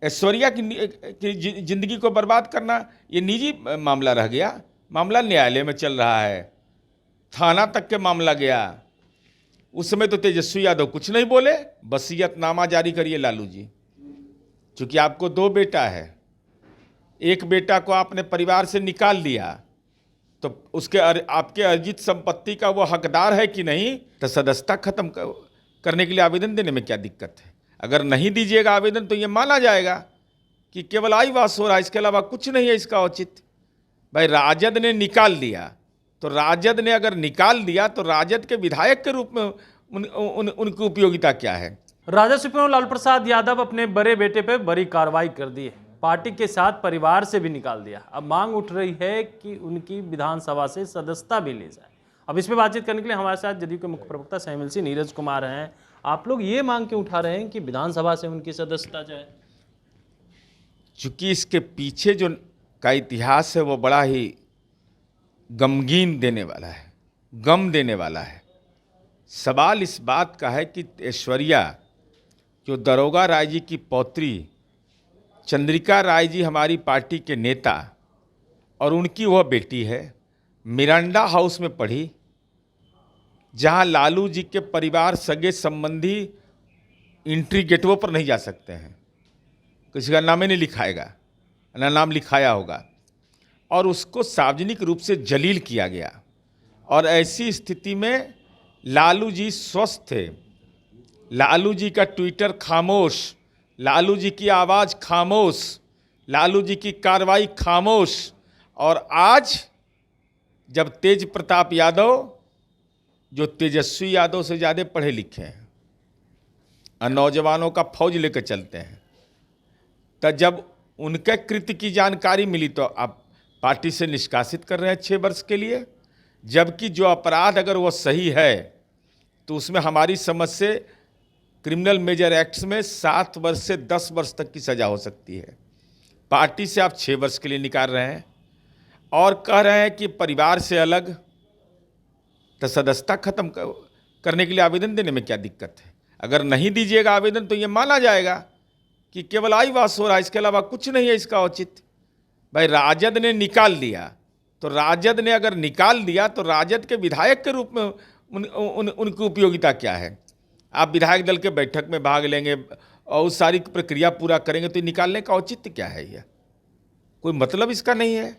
ऐश्वर्या की जिंदगी को बर्बाद करना ये निजी मामला रह गया। मामला न्यायालय में चल रहा है, थाना तक के मामला गया। उस समय तो तेजस्वी यादव कुछ नहीं बोले, वसीयतनामा जारी करिए लालू जी। चूंकि आपको 2 बेटा है, एक बेटा को आपने परिवार से निकाल दिया, तो उसके आपके अर्जित संपत्ति का वो हकदार है कि नहीं, तो सदस्यता खत्म करने के लिए आवेदन देने में क्या दिक्कत है? अगर नहीं दीजिएगा आवेदन तो ये माना जाएगा कि केवल आईवास हो रहा है, इसके अलावा कुछ नहीं है इसका औचित्य। भाई राजद ने निकाल दिया, तो राजद ने अगर निकाल दिया तो राजद के विधायक के रूप में उनकी उपयोगिता क्या है? राजद सुप्रीमो लालू प्रसाद यादव अपने बड़े बेटे पे बड़ी कार्रवाई कर दी है, पार्टी के साथ परिवार से भी निकाल दिया। अब मांग उठ रही है कि उनकी विधानसभा से सदस्यता भी ले जाए। अब इस पर बातचीत करने के लिए हमारे साथ जदयू के मुख्य प्रवक्ता शामिल सी नीरज कुमार हैं। आप लोग ये मांग क्यों उठा रहे हैं कि विधानसभा से उनकी सदस्यता जाए? चूंकि इसके पीछे जो का इतिहास है वो बड़ा ही गमगीन देने वाला है, गम देने वाला है। सवाल इस बात का है कि ऐश्वर्या जो दरोगा राय जी की पौत्री चंद्रिका राय जी हमारी पार्टी के नेता और उनकी वह बेटी है, मिरांडा हाउस में पढ़ी, जहां लालू जी के परिवार सगे संबंधी एंट्री गेटों पर नहीं जा सकते हैं, किसी का नाम ही नहीं लिखाएगा, ना नाम लिखाया होगा, और उसको सार्वजनिक रूप से जलील किया गया। और ऐसी स्थिति में लालू जी स्वस्थ थे, लालू जी का ट्विटर खामोश, लालू जी की आवाज़ खामोश, लालू जी की कार्रवाई खामोश। और आज जब तेज प्रताप यादव, जो तेजस्वी यादव से ज़्यादा पढ़े लिखे हैं और नौजवानों का फौज लेकर चलते हैं, तो जब उनके कृत्य की जानकारी मिली तो आप पार्टी से निष्कासित कर रहे हैं 6 वर्ष के लिए। जबकि जो अपराध अगर वो सही है तो उसमें हमारी समझ से क्रिमिनल मेजर एक्ट्स में 7 वर्ष से 10 वर्ष तक की सज़ा हो सकती है। पार्टी से आप 6 वर्ष के लिए निकाल रहे हैं और कह रहे हैं कि परिवार से अलग, तो सदस्यता खत्म करने के लिए आवेदन देने में क्या दिक्कत है? अगर नहीं दीजिएगा आवेदन तो ये माना जाएगा कि केवल आईवास हो रहा है, इसके अलावा कुछ नहीं है इसका औचित्य। भाई राजद ने निकाल दिया, तो राजद ने अगर निकाल दिया तो राजद के विधायक के रूप में उनकी उपयोगिता क्या है? आप विधायक दल के बैठक में भाग लेंगे और उस सारी प्रक्रिया पूरा करेंगे, तो निकालने का औचित्य क्या है? यह कोई मतलब इसका नहीं है।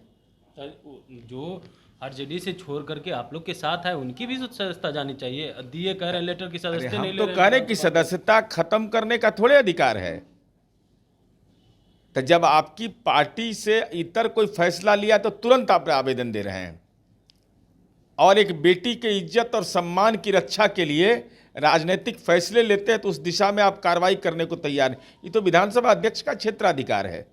जो आरजेडी से छोड़ करके आप लोग के साथ है उनकी भी सदस्यता जानी चाहिए। दिए कह रहे हैं लेटर की सदस्यता नहीं ले रहे। हम तो कह रहे कि सदस्यता खत्म करने का थोड़े अधिकार है। तो जब आपकी पार्टी से इतर कोई फैसला लिया तो तुरंत आप आवेदन दे रहे हैं, और एक बेटी के इज्जत और सम्मान की रक्षा के लिए राजनीतिक फैसले लेते हैं तो उस दिशा में आप कार्रवाई करने को तैयार हैं। ये तो विधानसभा अध्यक्ष का क्षेत्राधिकार है।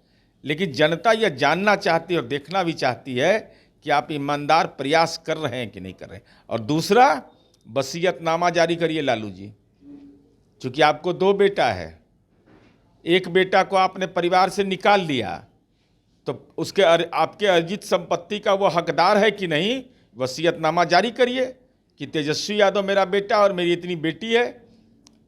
लेकिन जनता यह जानना चाहती है और देखना भी चाहती है कि आप ईमानदार प्रयास कर रहे हैं कि नहीं कर रहे हैं। और दूसरा, वसीयतनामा जारी करिए लालू जी। चूंकि आपको 2 बेटा है, एक बेटा को आपने परिवार से निकाल दिया, तो उसके आपके अर्जित संपत्ति का वो हकदार है कि नहीं, वसीयतनामा जारी करिए कि तेजस्वी यादव मेरा बेटा और मेरी इतनी बेटी है,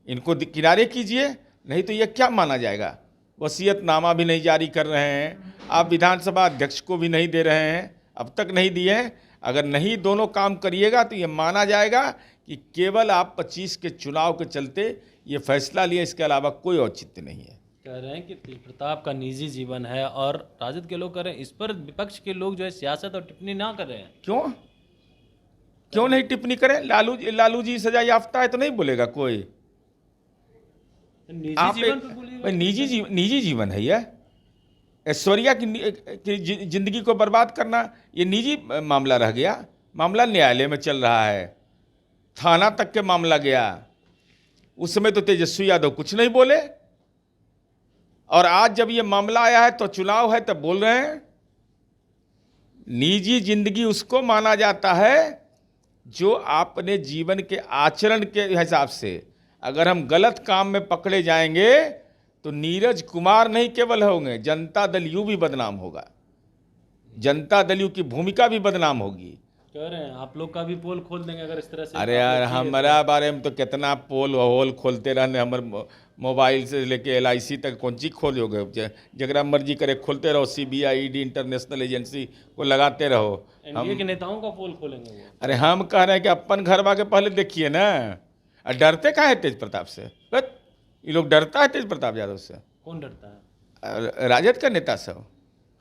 इनको किनारे कीजिए। नहीं तो यह क्या माना जाएगा? वसीयतनामा भी नहीं जारी कर रहे हैं, आप विधानसभा अध्यक्ष को भी नहीं दे रहे हैं, अब तक नहीं दिए हैं। अगर नहीं दोनों काम करिएगा तो यह माना जाएगा कि केवल आप 25 के चुनाव के चलते ये फैसला लिया, इसके अलावा कोई औचित्य नहीं है। कह रहे हैं कि तेज प्रताप का निजी जीवन है और राजद के लोग कह रहे हैं, इस पर विपक्ष के लोग जो है सियासत और टिप्पणी ना कर रहे हैं। क्यों नहीं टिप्पणी करें? लालू जी सजा याफ्ता है तो नहीं बोलेगा कोई। निजी जीवन है यह। ऐश्वर्या की जिंदगी को बर्बाद करना ये निजी मामला रह गया। मामला न्यायालय में चल रहा है, थाना तक के मामला गया। उस समय तो तेजस्वी यादव कुछ नहीं बोले, और आज जब ये मामला आया है तो चुनाव है तब बोल रहे हैं। निजी जिंदगी उसको माना जाता है जो अपने जीवन के आचरण के हिसाब से, अगर हम गलत काम में पकड़े जाएंगे तो नीरज कुमार नहीं केवल होंगे, जनता दल यू भी बदनाम होगा, जनता दल यू की भूमिका भी बदनाम होगी। कह रहे हैं आप लोग का भी पोल खोल देंगे अगर इस तरह से। अरे यार, हमारा बारे में तो कितना पोल होल खोलते रहने, हमर मोबाइल से लेके LIC तक कौन चीज खोलोगे, जगरा मर्जी करे खोलते रहो, CBI ED इंटरनेशनल एजेंसी को लगाते रहो। एनडीए के नेताओं का पोल खोलेंगे वो। अरे हम कह रहे हैं कि अपन घरवा के पहले देखिए ना, और डरते काहे है तेज प्रताप से? बस ये लोग डरता है तेज प्रताप यादव से, कौन डरता है? राजद का नेता सब।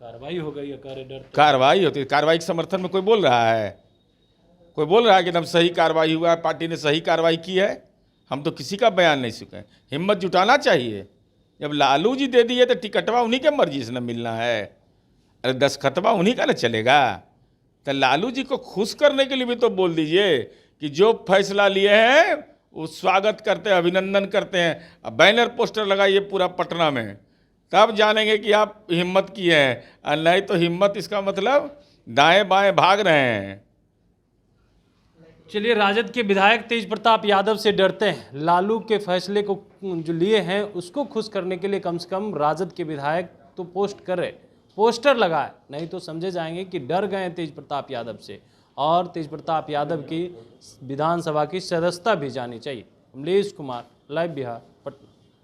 कार्रवाई हो गई है, डरते। कार्रवाई होती है, कार्रवाई के समर्थन में कोई बोल रहा है? कोई बोल रहा है कि एकदम सही कार्रवाई हुआ है, पार्टी ने सही कार्रवाई की है? हम तो किसी का बयान नहीं सुने। हिम्मत जुटाना चाहिए। जब लालू जी दे दिए तो टिकटवा उन्हीं के मर्जी से न मिलना है, अरे दस्तखतवा उन्हीं का न चलेगा। तो लालू जी को खुश करने के लिए भी तो बोल दीजिए कि जो फैसला लिए हैं वो स्वागत करते हैं, अभिनंदन करते हैं। अब बैनर पोस्टर लगाइए पूरा पटना में, तब जानेंगे कि आप हिम्मत किए हैं, और नहीं तो हिम्मत इसका मतलब दाएं बाएं भाग रहे हैं। चलिए, राजद के विधायक तेज प्रताप यादव से डरते हैं। लालू के फैसले को जो लिए हैं उसको खुश करने के लिए कम से कम राजद के विधायक तो पोस्ट कर रहे, पोस्टर लगाए, नहीं तो समझे जाएंगे कि डर गए तेज प्रताप यादव से, और तेज प्रताप यादव की विधानसभा की सदस्यता भी जानी चाहिए। अमलेश कुमार, लाइव बिहार।